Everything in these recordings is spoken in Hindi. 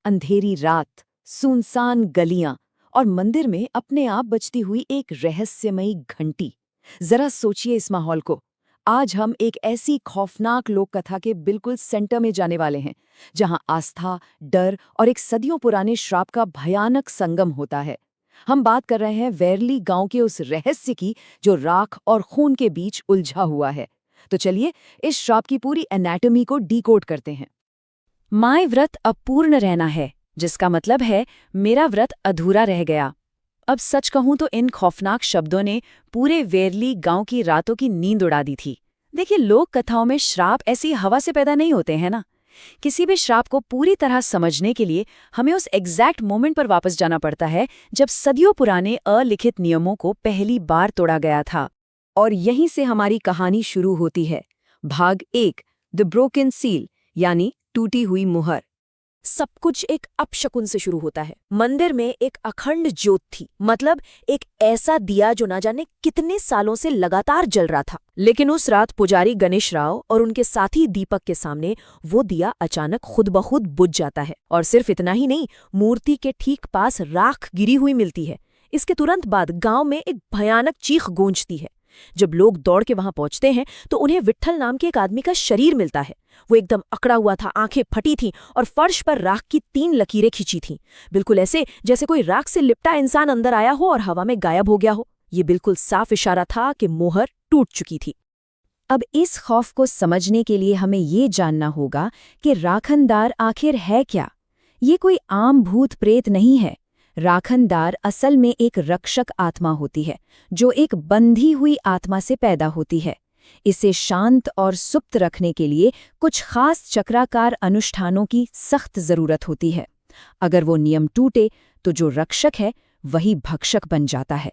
अंधेरी रात, सुनसान गलियां और मंदिर में अपने आप बजती हुई एक रहस्यमयी घंटी। जरा सोचिए इस माहौल को। आज हम एक ऐसी खौफनाक लोक कथा के बिल्कुल सेंटर में जाने वाले हैं, जहां आस्था, डर और एक सदियों पुराने श्राप का भयानक संगम होता है। हम बात कर रहे हैं वेरली गांव के उस रहस्य की जो राख और खून के बीच उलझा हुआ है। तो चलिए इस श्राप की पूरी एनाटॉमी को डिकोड करते हैं। माय व्रत अपूर्ण रहना है, जिसका मतलब है मेरा व्रत अधूरा रह गया। अब सच कहूं तो इन खौफनाक शब्दों ने पूरे वेरली गांव की रातों की नींद उड़ा दी थी। देखिए, लोक कथाओं में श्राप ऐसी हवा से पैदा नहीं होते हैं ना। किसी भी श्राप को पूरी तरह समझने के लिए हमें उस एग्जैक्ट मोमेंट पर वापस जाना पड़ता है जब सदियों पुराने अलिखित नियमों को पहली बार तोड़ा गया था। और यहीं से हमारी कहानी शुरू होती है। भाग 1, द ब्रोकन सील, यानी टूटी हुई मुहर। सब कुछ एक अपशकुन से शुरू होता है। मंदिर में एक अखंड ज्योत थी, मतलब एक ऐसा दिया जो ना जाने कितने सालों से लगातार जल रहा था। लेकिन उस रात पुजारी गणेश राव और उनके साथी दीपक के सामने वो दिया अचानक खुद ब खुद बुझ जाता है। और सिर्फ इतना ही नहीं, मूर्ति के ठीक पास राख गिरी हुई मिलती है। इसके तुरंत बाद गांव में एक भयानक चीख गूंजती है। जब लोग दौड़ के वहां पहुंचते हैं तो उन्हें विट्ठल नाम के एक आदमी का शरीर मिलता है। वो एकदम अकड़ा हुआ था, आंखें फटी थीं और फर्श पर राख की 3 लकीरें खींची थीं, बिल्कुल ऐसे जैसे कोई राख से लिपटा इंसान अंदर आया हो और हवा में गायब हो गया हो। ये बिल्कुल साफ इशारा था कि मोहर टूट चुकी थी। अब इस खौफ को समझने के लिए हमें ये जानना होगा कि राखनदार आखिर है क्या। ये कोई आम भूत प्रेत नहीं है। राखनदार असल में एक रक्षक आत्मा होती है, जो एक बंधी हुई आत्मा से पैदा होती है। इसे शांत और सुप्त रखने के लिए कुछ खास चक्राकार अनुष्ठानों की सख्त जरूरत होती है। अगर वो नियम टूटे तो जो रक्षक है वही भक्षक बन जाता है।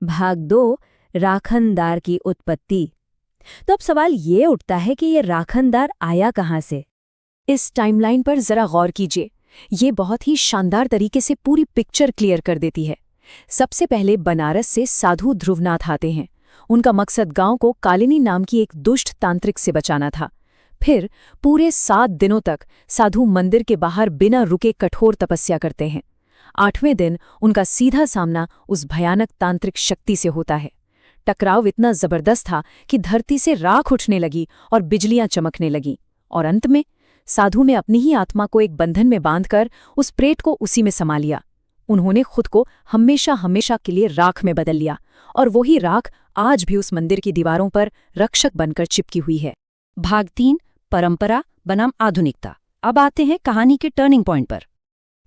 भाग 2, राखनदार की उत्पत्ति। तो अब सवाल ये उठता है कि ये राखनदार आया कहाँ से? इस टाइमलाइन पर जरा गौर कीजिए। ये बहुत ही शानदार तरीके से पूरी पिक्चर क्लियर कर देती है। सबसे पहले बनारस से साधु ध्रुवनाथ आते हैं। उनका मकसद गांव को कालिनी नाम की एक दुष्ट तांत्रिक से बचाना था। फिर पूरे 7 दिनों तक साधु मंदिर के बाहर बिना रुके कठोर तपस्या करते हैं। 8वें दिन उनका सीधा सामना उस भयानक तांत्रिक शक्ति से होता है। टकराव इतना जबरदस्त था कि धरती से राख उठने लगी और बिजलियां चमकने लगीं। और अंत में साधु ने अपनी ही आत्मा को एक बंधन में बांधकर उस प्रेत को उसी में समा लिया। उन्होंने खुद को हमेशा हमेशा के लिए राख में बदल लिया, और वही राख आज भी उस मंदिर की दीवारों पर रक्षक बनकर चिपकी हुई है। भाग 3, परंपरा बनाम आधुनिकता। अब आते हैं कहानी के टर्निंग पॉइंट पर।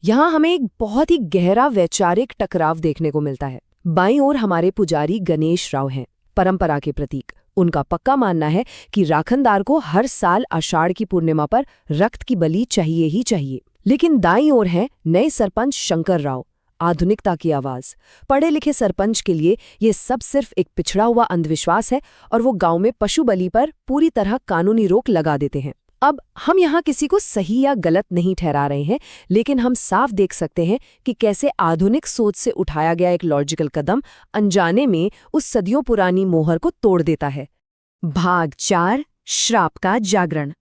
यहाँ हमें एक बहुत ही गहरा वैचारिक टकराव देखने को मिलता है। बाईं ओर हमारे पुजारी गणेश राव हैं, परंपरा के प्रतीक। उनका पक्का मानना है कि राखनदार को हर साल आषाढ़ की पूर्णिमा पर रक्त की बलि चाहिए ही चाहिए। लेकिन दाईं ओर हैं नए सरपंच शंकर राव, आधुनिकता की आवाज। पढ़े लिखे सरपंच के लिए ये सब सिर्फ एक पिछड़ा हुआ अंधविश्वास है, और वो गांव में पशु बलि पर पूरी तरह कानूनी रोक लगा देते हैं। अब हम यहाँ किसी को सही या गलत नहीं ठहरा रहे हैं, लेकिन हम साफ देख सकते हैं कि कैसे आधुनिक सोच से उठाया गया एक लॉजिकल कदम अनजाने में उस सदियों पुरानी मोहर को तोड़ देता है। भाग 4, श्राप का जागरण।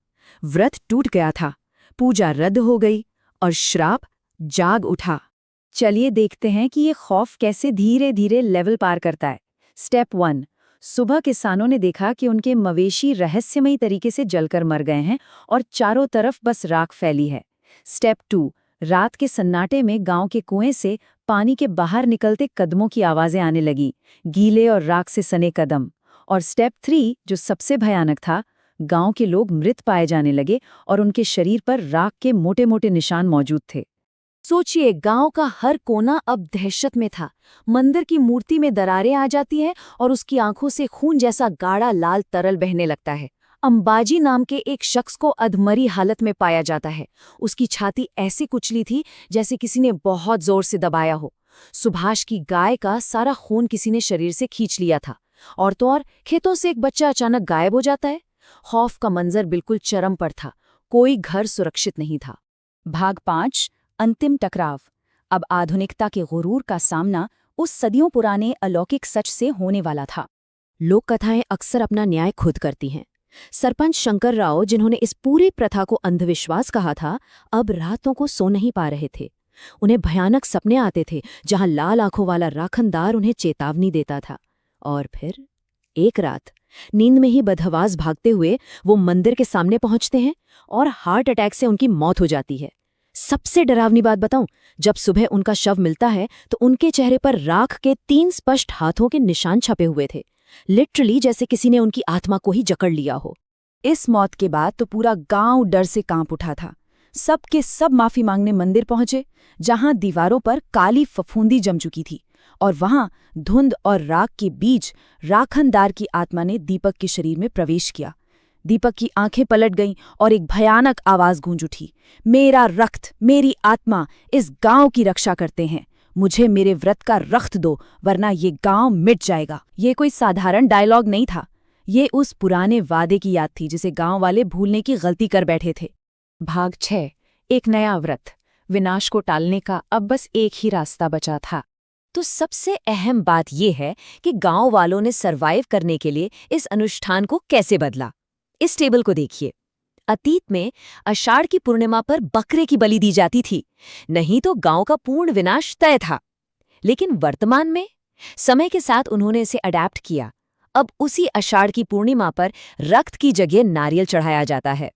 व्रत टूट गया था, पूजा रद्द हो गई और श्राप जाग उठा। चलिए देखते हैं कि ये खौफ कैसे धीरे धीरे लेवल पार करता है। स्टेप 1, सुबह किसानों ने देखा कि उनके मवेशी रहस्यमयी तरीके से जलकर मर गए हैं और चारों तरफ बस राख फैली है। स्टेप 2, रात के सन्नाटे में गांव के कुएं से पानी के बाहर निकलते कदमों की आवाजें आने लगी, गीले और राख से सने कदम। और स्टेप 3, जो सबसे भयानक था, गांव के लोग मृत पाए जाने लगे और उनके शरीर पर राख के मोटे मोटे निशान मौजूद थे। सोचिए, गांव का हर कोना अब दहशत में था। मंदिर की मूर्ति में दरारें आ जाती हैं और उसकी आंखों से खून जैसा गाढ़ा लाल तरल बहने लगता है। अंबाजी नाम के एक शख्स को अधमरी हालत में पाया जाता है। उसकी छाती ऐसी कुचली थी जैसे किसी ने बहुत जोर से दबाया हो। सुभाष की गाय का सारा खून किसी ने शरीर से खींच लिया था। और तो और खेतों से एक बच्चा अचानक गायब हो जाता है। खौफ का मंजर बिल्कुल चरम पर था। कोई घर सुरक्षित नहीं था। भाग 5, अंतिम टकराव। अब आधुनिकता के गुरूर का सामना उस सदियों पुराने अलौकिक सच से होने वाला था। लोक कथाएं अक्सर अपना न्याय खुद करती हैं। सरपंच शंकर राव, जिन्होंने इस पूरी प्रथा को अंधविश्वास कहा था, अब रातों को सो नहीं पा रहे थे। उन्हें भयानक सपने आते थे जहां लाल आंखों वाला राखनदार उन्हें चेतावनी देता था। और फिर एक रात नींद में ही बदहवास भागते हुए वो मंदिर के सामने पहुंचते हैं और हार्ट अटैक से उनकी मौत हो जाती है। सबसे डरावनी बात बताऊं, जब सुबह उनका शव मिलता है तो उनके चेहरे पर राख के 3 स्पष्ट हाथों के निशान छपे हुए थे, लिटरली जैसे किसी ने उनकी आत्मा को ही जकड़ लिया हो। इस मौत के बाद तो पूरा गांव डर से कांप उठा था। सब के सब माफी मांगने मंदिर पहुंचे, जहां दीवारों पर काली फफूंदी जम चुकी थी, और वहां धुंध और राख के बीच राखनदार की आत्मा ने दीपक के शरीर में प्रवेश किया। दीपक की आंखें पलट गईं और एक भयानक आवाज गूंज उठी, मेरा रक्त, मेरी आत्मा इस गांव की रक्षा करते हैं। मुझे मेरे व्रत का रक्त दो, वरना ये गांव मिट जाएगा। ये कोई साधारण डायलॉग नहीं था, ये उस पुराने वादे की याद थी जिसे गांव वाले भूलने की गलती कर बैठे थे। भाग 6, एक नया व्रत। विनाश को टालने का अब बस एक ही रास्ता बचा था। तो सबसे अहम बात यह है कि गांव वालों ने सरवाइव करने के लिए इस अनुष्ठान को कैसे बदला। इस टेबल को देखिए। अतीत में आषाढ़ की पूर्णिमा पर बकरे की बलि दी जाती थी, नहीं तो गांव का पूर्ण विनाश तय था। लेकिन वर्तमान में समय के साथ उन्होंने इसे अडैप्ट किया। अब उसी आषाढ़ की पूर्णिमा पर रक्त की जगह नारियल चढ़ाया जाता है।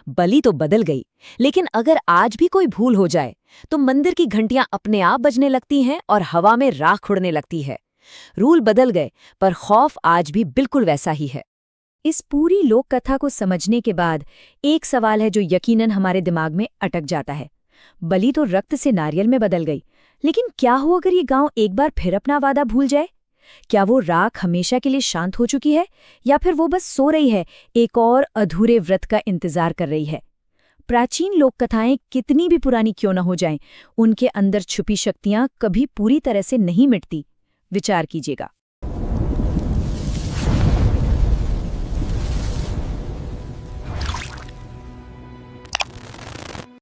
बलि तो बदल गई, लेकिन अगर आज भी कोई भूल हो जाए तो मंदिर की घंटियां अपने आप बजने लगती हैं और हवा में राख उड़ने लगती है। रूल बदल गए, पर खौफ आज भी बिल्कुल वैसा ही है। इस पूरी लोक कथा को समझने के बाद एक सवाल है जो यकीनन हमारे दिमाग में अटक जाता है। बलि तो रक्त से नारियल में बदल गई, लेकिन क्या हो अगर ये गांव एक बार फिर अपना वादा भूल जाए? क्या वो राख हमेशा के लिए शांत हो चुकी है, या फिर वो बस सो रही है, एक और अधूरे व्रत का इंतजार कर रही है? प्राचीन लोक कथाएं कितनी भी पुरानी क्यों न हो जाएं, उनके अंदर छुपी शक्तियां कभी पूरी तरह से नहीं मिटती। विचार कीजिएगा।